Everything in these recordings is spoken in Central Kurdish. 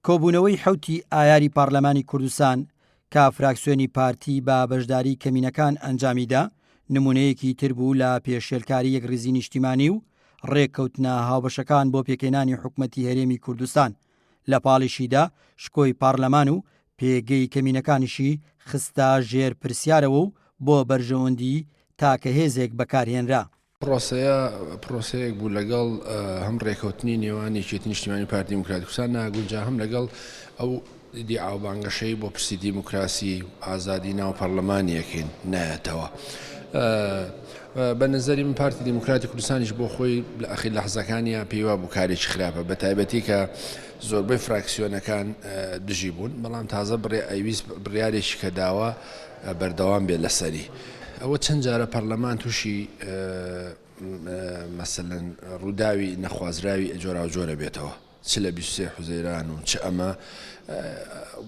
کۆبوونەوەی حوتی ئایاری پارلەمانی کوردستان کە فراکسیۆنی پارتی بە بەشداری کەمینەکان ئەنجامیدا نمونەیەکی تر بوو لە پێشێلکاری یەکڕێزی نیشتیمانی و ڕێککەوتنە هاوبەشەکان بۆ پێکهێنانی حکوومەتی هەرێمی کوردستان. لە پاڵیشیدا شکۆی پارلەمان و پێگەی کەمینەکانیشی خستە ژێر پرسیارەوە و بۆ بەرژەوەندی تاکە هێزێک بەکارهێنرا. پرۆسەیەک بوو لەگەڵ هەم ڕێکەوتنی نێوانی یەکێتی نیشتیمانی پارتی دیموکراتی کوردستان ناگونجا هەم لەگەڵ ئەو دیعاوبانگەشەی بۆ پرسی دیموکراسی ئازادی ناو پەرلەمانیەکەین نایەتەوە. بە نظری من پارتی دیموکراتی کوردستانیش بۆ خۆی لە ئەخیر لەحزەکانیان پێیوا بوو کارێکی خراپە بە تایبەتی کە زۆربەی فراکسیۆنەکان دژی بوون، بەڵام تازە ئەویست بڕیارێکی کە داوە بەردەوام بێت لەسەری. ئەوە چەند جارە پەرلەمان تووشی مەسەلەن ڕووداوی نەخوازراوی جۆرا و جۆرە بێتەوە، چ لە 23 حوزەیران و چ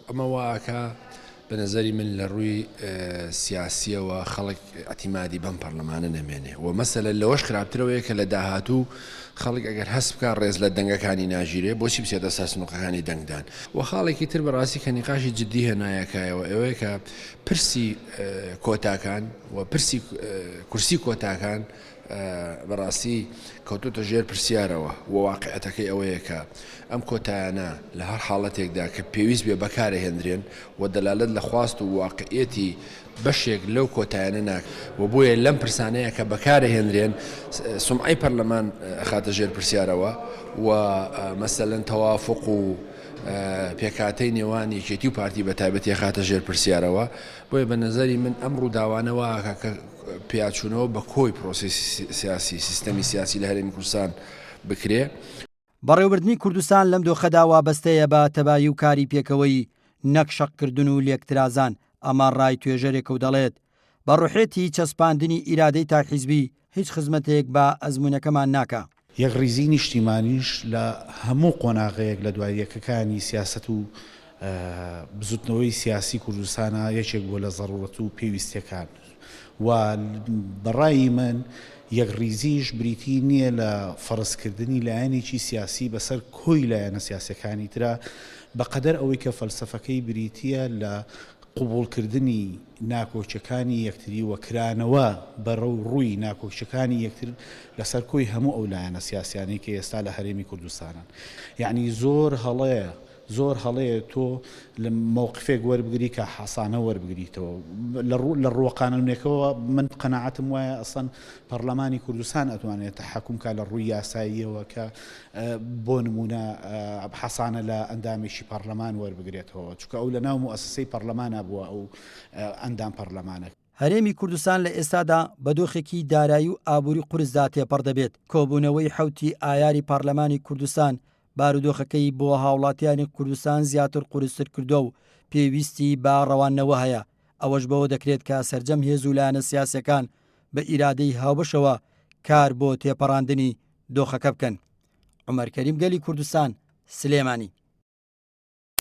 ئەمە واکە بە نظری من لە ڕووی سیاسیەوە خەڵک ئەتیمادی بەم پەرلەمانە نەمێنێ و مەسەلە لەوەش خراپترەوەیە کە لە داهاتوو خەڵک ئەگەر هەست بکە ڕێز لە دەنگەکانی ناژیرێ بۆچی بچێتە سەر سنووقەکانی دەنگدان و خاڵێکی تر بەڕاستی کە نیقاشی جددی هێنایەکایەوە ئەوەیە کە پرسی کۆتاکان و پرسی کورسی کۆتاکان بەڕاستی کەوتوتە ژێر پرسیارەوە و واقعەتەکەی ئەوەیە کە ئەم کۆتایانە لە هەر حاڵەتێکدا کە پێویست بێ بەکارهێنرێن و دەلالت لە خواست و واقعەتی بەشێک لەو کۆتایانە ناک و بۆیە لەم پرسانەیە کە بەکارهێنرێن سومعی پەرلەمان خاتە ژێر پرسیارەوە و مەسەلەن تەوافق و پێکاتەی نێوانی یەکێتی و پارتی بە تایبەتی خاتە ژێر پرسیارەوە. بۆیە بە نظری من ئەم ڕووداوانەوە کە پیاچوونەوە بە کۆی پرۆسەسی سیاسی سیستەمی سیاسی لە هەرێمی کوردستان بکرێ. بەڕێوەبردنی کوردستان لەم دۆخەدا وابەستەیە بە تەبایی و کاری پێکەوەی نەک شەقکردن و لێکترازان. ئەمە ڕای توێژەرێکە و دەڵێت بە ڕوحێتی چەسپاندنی ئیرادەی تاحیزبی هیچ خزمەتێک بە ئەزمونەکەمان ناکە. یەکڕێزی نیشتیمانیش لە هەموو قۆناغەیەک لە دوای یەکەکانی سیاست و بزوتنەوەی سیاسی کوردستانە یەکێک بۆ لە زەڕورەت و پێویستیەکان و بەڕای من یەکڕێزیش بریتی نییە لە فەرزکردنی لایەنێکی سیاسی بەسەر کۆی لایەنە سیاسەکانی ترە بەقەدەر ئەوەی کە فەلسەفەکەی بریتیە لە قوبوڵکردنی ناکۆچەکانی یەکتری و کرانەوە بەڕەو ڕووی ناکۆچەکانی یەکتر لەسەر کۆی هەموو ئەو لایەنە سیاسیانەی کە ئێستا لە هەرێمی کوردستانن. یعنی زۆر هەڵەیە تۆ لە مووقفێک وەربگری کە حەسانە وەربگریتەوە لە ڕووەقانونێکەوە. من قەناعەتم وایە ئەسڵەن پەرلەمانی کوردستان ئەتوانێت تەحەکومکە لە ڕووی یاساییەوە کە بۆ نمونە حەسانە لە ئەندامێکی پەرلەمان وەربگرێتەوە، چونکە ئەو لە ناو موسسەی پەرلەمانە بووە ئەو ئەندام پەرلەمانە. هەرێمی کوردستان لە ئێستادا بە دۆخێکی دارایی و ئابووری قورسدا تێپەڕ دەبێت. کۆبوونەوەی حوتی ئایاری پارلەمانی کوردستان بارودۆخەکەی بۆ هاوڵاتیانی کوردستان زیاتر قورستر کردو و پێویستی بە ڕەوانەوە هەیە. ئەوەش بەوە دەکرێت کە سەرجەم هێز و لایەنە سیاسەکان بە ئیرادەی هاوبەشەوە کار بۆ تێپەڕاندنی دۆخەکە بکەن. عومەر کەریم، گەلی کوردستان، سلێمانی.